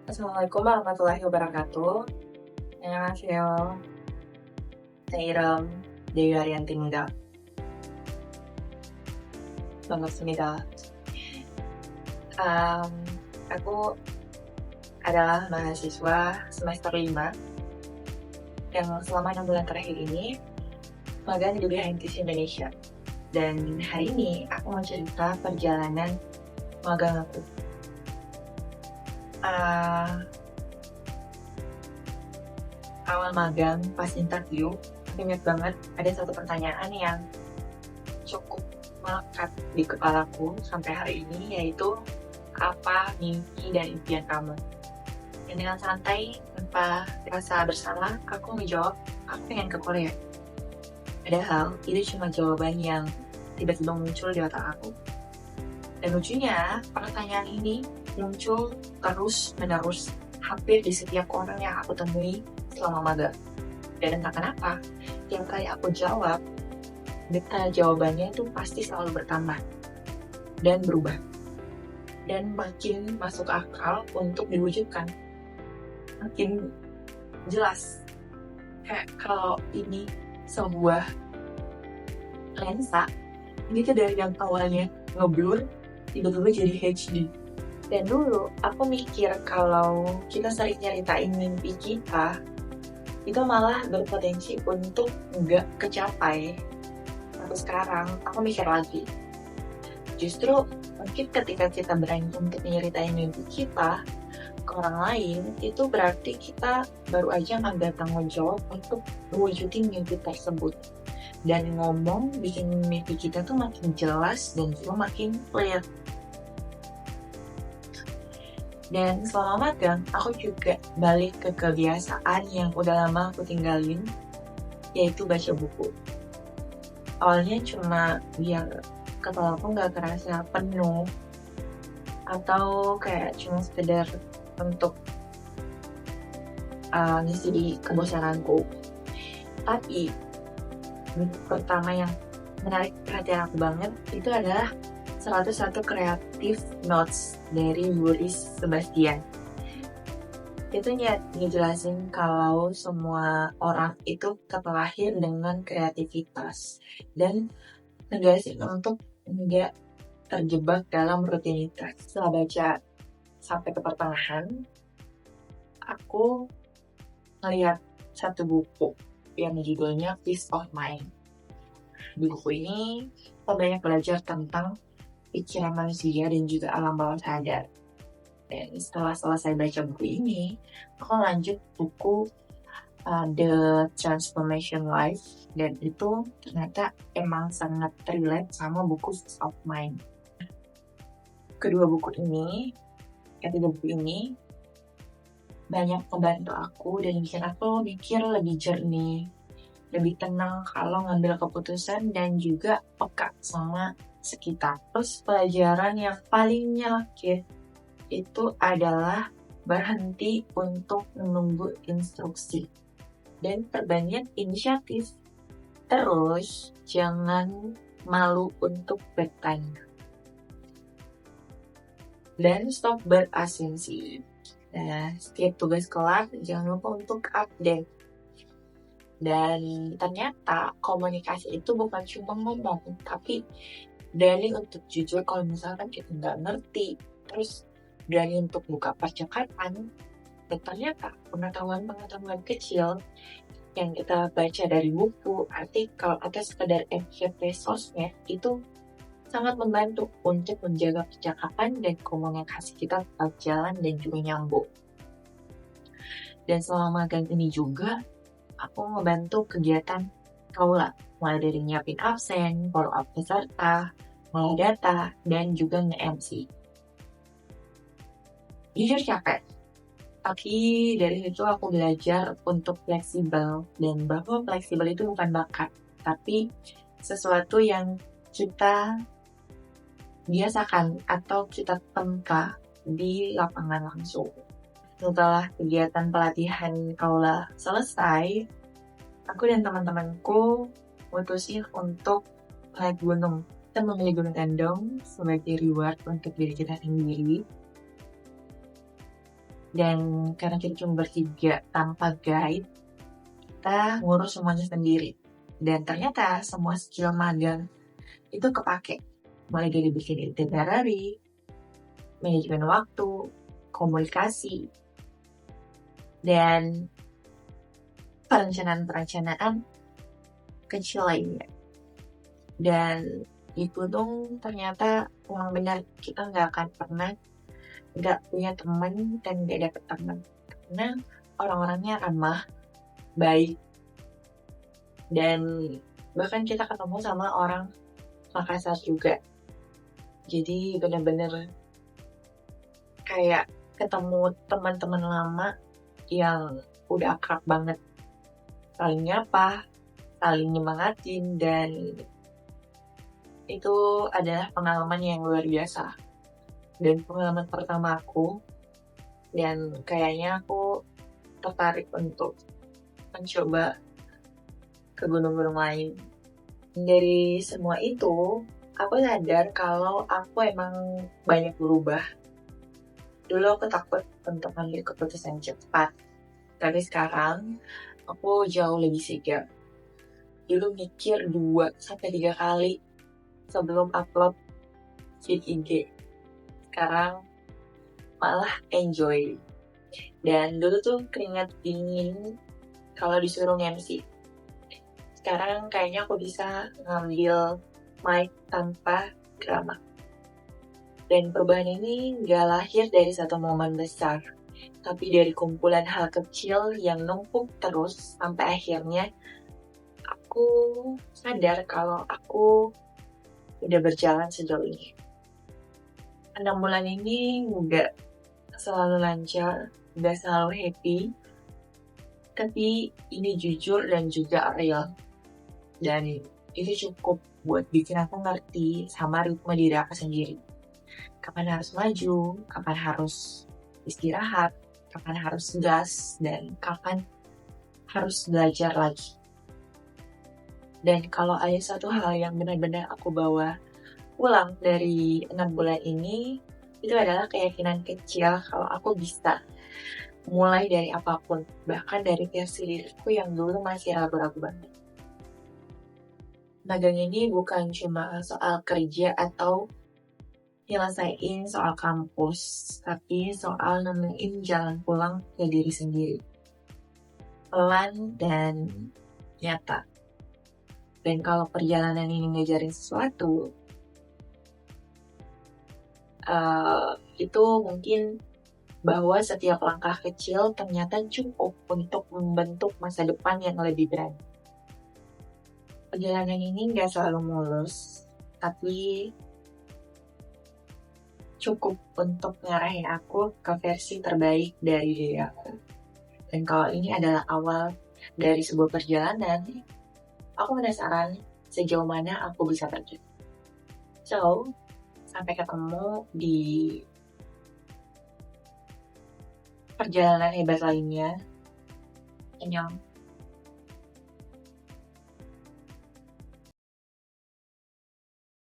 Assalamualaikum warahmatullahi wabarakatuh. 안녕하세요. 내 이름 Dewi Arianti입니다. 반갑습니다. Aku adalah mahasiswa semester 5 yang selama 6 bulan terakhir ini magang di Behind Indonesia. Dan hari ini aku mau cerita perjalanan magang aku. Awal magang pas interview, aku ingat banget ada satu pertanyaan yang cukup melekat di kepalaku sampai hari ini, yaitu apa mimpi dan impian kamu? Dan dengan santai, tanpa rasa bersalah, aku menjawab, aku pengen ke Korea. Padahal itu cuma jawaban yang tiba-tiba muncul di otak aku. Dan lucunya, pertanyaan ini muncul terus-menerus hampir di setiap orang yang aku temui selama magang. Dan entah kenapa, tiap kali aku jawab, detail jawabannya itu pasti selalu bertambah dan berubah. Dan makin masuk akal untuk diwujudkan. Makin jelas. Kayak kalau ini sebuah lensa, ini tuh dari yang awalnya ngeblur, tiba-tiba jadi HD. Dan dulu aku mikir kalau kita sering nyeritain mimpi kita, itu malah berpotensi untuk nggak kecapai. Tapi sekarang aku mikir lagi, justru mungkin ketika kita berani untuk menyeritain mimpi kita ke orang lain, itu berarti kita baru aja ngambil tanggung jawab untuk mewujudin mimpi tersebut. Dan ngomong bikin mimpi kita tuh makin jelas dan juga makin clear. Dan selama magang, aku juga balik ke kebiasaan yang udah lama aku tinggalin, yaitu baca buku. Awalnya cuma biar kepala aku nggak kerasa penuh, atau kayak cuma sekedar untuk ngisi kebosananku. Tapi buku pertama yang menarik perhatian aku banget itu adalah 101 Creative Notes dari Boris Sebastian. Itu ngejelasin kalau semua orang itu terlahir dengan kreativitas dan ngejelasin untuk nggak terjebak dalam rutinitas. Setelah baca sampai ke pertengahan, aku ngelihat satu buku yang judulnya Peace of Mind. Di buku ini, kita banyak belajar tentang pikiran manusia dan juga alam bawah sadar. Dan setelah selesai baca buku ini, aku lanjut buku The Transformation Life, dan itu ternyata emang sangat relate sama buku Peace of Mind. Ketiga buku ini banyak membantu aku dan bikin aku mikir lebih jernih, lebih tenang kalau ngambil keputusan dan juga peka sama sekitar. Terus pelajaran yang paling nyelekit itu adalah berhenti untuk menunggu instruksi dan perbanyak inisiatif. Terus jangan malu untuk bertanya dan stop berasumsi. Nah, setiap tugas kelar jangan lupa untuk update. Dan ternyata komunikasi itu bukan cuma ngomong, tapi berani untuk jujur kalau misalkan kita nggak ngerti, terus berani untuk buka percakapan. Dan ternyata pengetahuan kecil yang kita baca dari buku, artikel, atau sekedar FYP sosmed itu sangat membantu untuk menjaga percakapan dan komunikasi kita tetap jalan dan juga nyambung. Dan selama magang ini juga, aku ngebantu kegiatan kaula, mulai dari nyiapin absen, follow up peserta, mulai data, dan juga nge-MC. Jujur capek, tapi dari situ aku belajar untuk fleksibel, dan bahwa fleksibel itu bukan bakat, tapi sesuatu yang kita biasakan atau kita tempa di lapangan langsung. Setelah kegiatan pelatihan kaula selesai, aku dan teman-temanku mutusin untuk naik gunung. Kita memilih Gunung Kendong sebagai reward untuk diri kita sendiri. Dan karena kita cuma bertiga tanpa guide, kita ngurus semuanya sendiri. Dan ternyata semua skill magang itu kepake. Mulai dari bikin itinerary, manajemen waktu, komunikasi, dan perencanaan-perencanaan kecil lainnya. Dan itu tuh ternyata memang benar, kita nggak akan pernah nggak punya teman dan nggak dapet teman, karena orang-orangnya ramah, baik, dan bahkan kita ketemu sama orang Makassar juga. Jadi bener-bener kayak ketemu teman-teman lama yang udah akrab banget, saling nyapa, saling nyemangatin, dan itu adalah pengalaman yang luar biasa. Dan pengalaman pertama aku, dan kayaknya aku tertarik untuk mencoba ke gunung-gunung lain. Dari semua itu, aku sadar kalau aku emang banyak berubah. Dulu aku takut untuk ambil keputusan cepat, tapi sekarang aku jauh lebih sigap. Dulu mikir 2-3 kali sebelum upload feed IG. Sekarang malah enjoy. Dan dulu tuh keringat dingin kalau disuruh MC. Sekarang kayaknya aku bisa ngambil mic tanpa drama. Dan perubahan ini gak lahir dari satu momen besar, tapi dari kumpulan hal kecil yang numpuk terus sampai akhirnya aku sadar kalau aku udah berjalan sejauh ini. 6 bulan ini gak selalu lancar, gak selalu happy, tapi ini jujur dan juga real. Dan itu cukup buat bikin aku ngerti sama ritme diri aku sendiri. Kapan harus maju, kapan harus istirahat, kapan harus gas, dan kapan harus belajar lagi. Dan kalau ada satu hal yang benar-benar aku bawa pulang dari 6 bulan ini, itu adalah keyakinan kecil kalau aku bisa mulai dari apapun, bahkan dari versi diriku yang dulu masih ragu-ragu banget. Magang ini bukan cuma soal kerja atau nyelesain soal kampus, tapi soal nemuin jalan pulang ke diri sendiri. Pelan dan nyata. Dan kalau perjalanan ini ngajarin sesuatu, itu mungkin bahwa setiap langkah kecil ternyata cukup untuk membentuk masa depan yang lebih berani. Perjalanan ini gak selalu mulus, tapi cukup untuk ngarahin aku ke versi terbaik dari diri aku. Dan kalau ini adalah awal dari sebuah perjalanan, aku penasaran sejauh mana aku bisa pergi. So, sampai ketemu di perjalanan hebat lainnya. Annyeong.